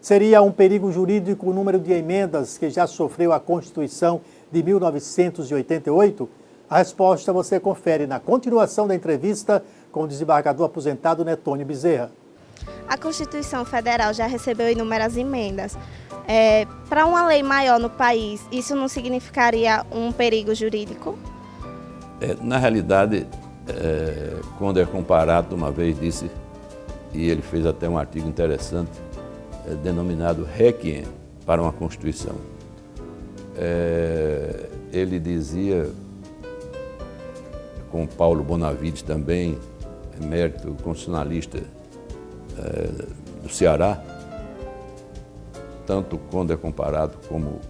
Seria um perigo jurídico o número de emendas que já sofreu a Constituição de 1988? A resposta você confere na continuação da entrevista com o desembargador aposentado Netônio Bezerra. A Constituição Federal já recebeu inúmeras emendas. Para uma lei maior no país, isso não significaria um perigo jurídico? Na realidade, quando é comparado, uma vez disse, e ele fez até um artigo interessante, denominado Requiem para uma Constituição. Ele dizia, com Paulo Bonavides também, emérito constitucionalista do Ceará, tanto quando é comparado como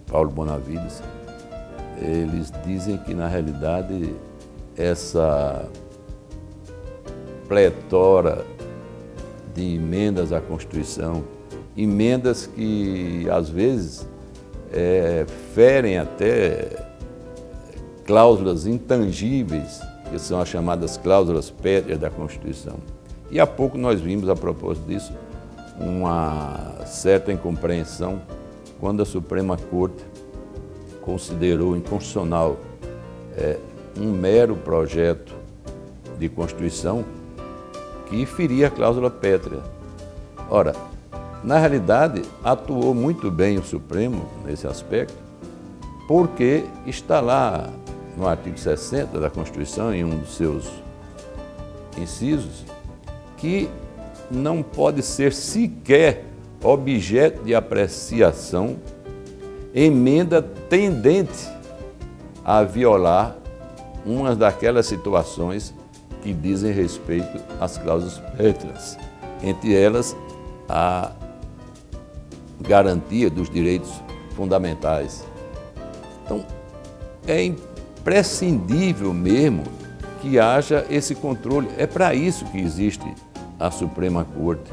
Paulo Bonavides, eles dizem que, na realidade, essa pletora de emendas à Constituição, emendas que, às vezes, ferem até cláusulas intangíveis, que são as chamadas cláusulas pétreas da Constituição. E há pouco nós vimos, a propósito disso, uma certa incompreensão quando a Suprema Corte considerou inconstitucional um mero projeto de Constituição que feria a cláusula pétrea. Ora, na realidade, atuou muito bem o Supremo nesse aspecto, porque está lá no artigo 60 da Constituição, em um dos seus incisos, que não pode ser sequer objeto de apreciação emenda tendente a violar uma daquelas situações que dizem respeito às cláusulas pétreas, entre elas a garantia dos direitos fundamentais. Então, é imprescindível mesmo que haja esse controle. É para isso que existe a Suprema Corte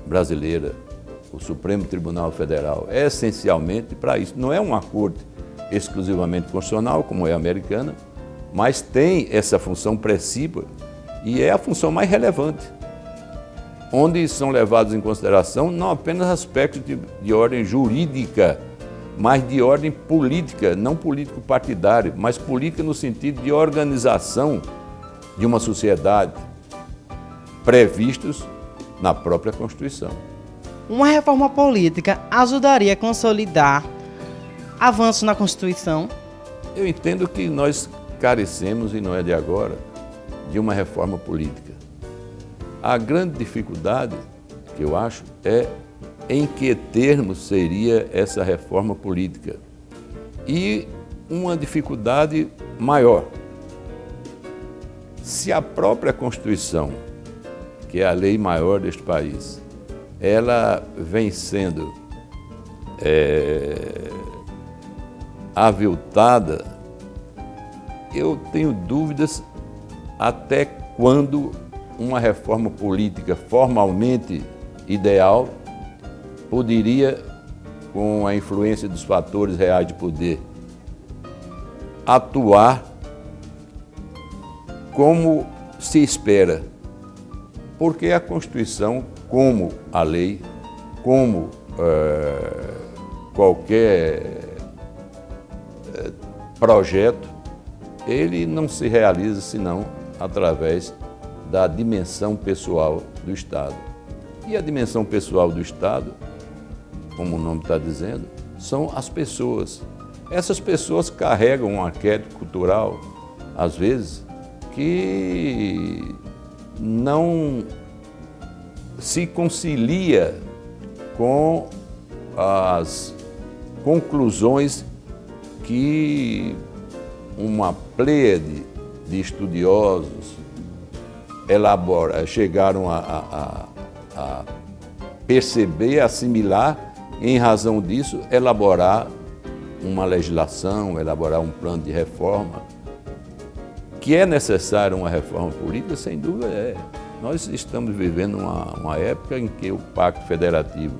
brasileira, o Supremo Tribunal Federal. É essencialmente para isso. Não é uma corte exclusivamente constitucional, como é a americana, mas tem essa função precípua e é a função mais relevante, onde são levados em consideração não apenas aspectos de ordem jurídica, mas de ordem política, não político-partidário, mas política no sentido de organização de uma sociedade, previstos na própria Constituição. Uma reforma política ajudaria a consolidar avanços na Constituição? Eu entendo que nós carecemos, e não é de agora, de uma reforma política. A grande dificuldade, que eu acho, é em que termos seria essa reforma política. E uma dificuldade maior. Se a própria Constituição, que é a lei maior deste país, ela vem sendo aviltada, eu tenho dúvidas até quando uma reforma política formalmente ideal poderia, com a influência dos fatores reais de poder, atuar como se espera. Porque a Constituição, como a lei, como qualquer projeto, ele não se realiza senão através da dimensão pessoal do Estado. E a dimensão pessoal do Estado, como o nome está dizendo, são as pessoas. Essas pessoas carregam um arquétipo cultural, às vezes, que não se concilia com as conclusões que uma pleiade de estudiosos chegaram a perceber, assimilar, e, em razão disso, elaborar uma legislação, elaborar um plano de reforma. Que é necessária uma reforma política, sem dúvida é. Nós estamos vivendo uma época em que o Pacto Federativo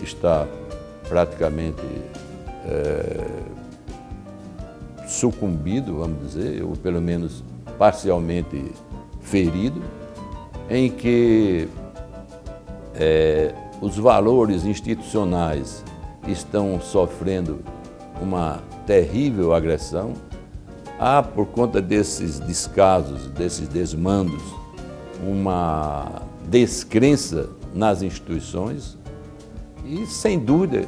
está praticamente sucumbido, vamos dizer, ou pelo menos parcialmente ferido, em que os valores institucionais estão sofrendo uma terrível agressão. Há, por conta desses descasos, desses desmandos, uma descrença nas instituições e, sem dúvida,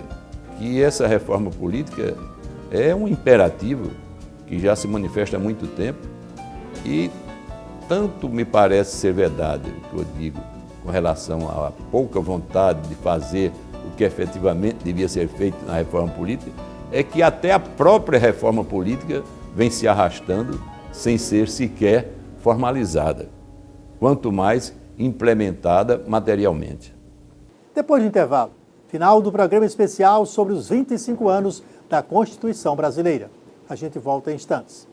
que essa reforma política é um imperativo que já se manifesta há muito tempo e tanto me parece ser verdade o que eu digo com relação à pouca vontade de fazer o que efetivamente devia ser feito na reforma política, é que até a própria reforma política vem se arrastando sem ser sequer formalizada, quanto mais implementada materialmente. Depois do intervalo, final do programa especial sobre os 25 anos da Constituição Brasileira. A gente volta em instantes.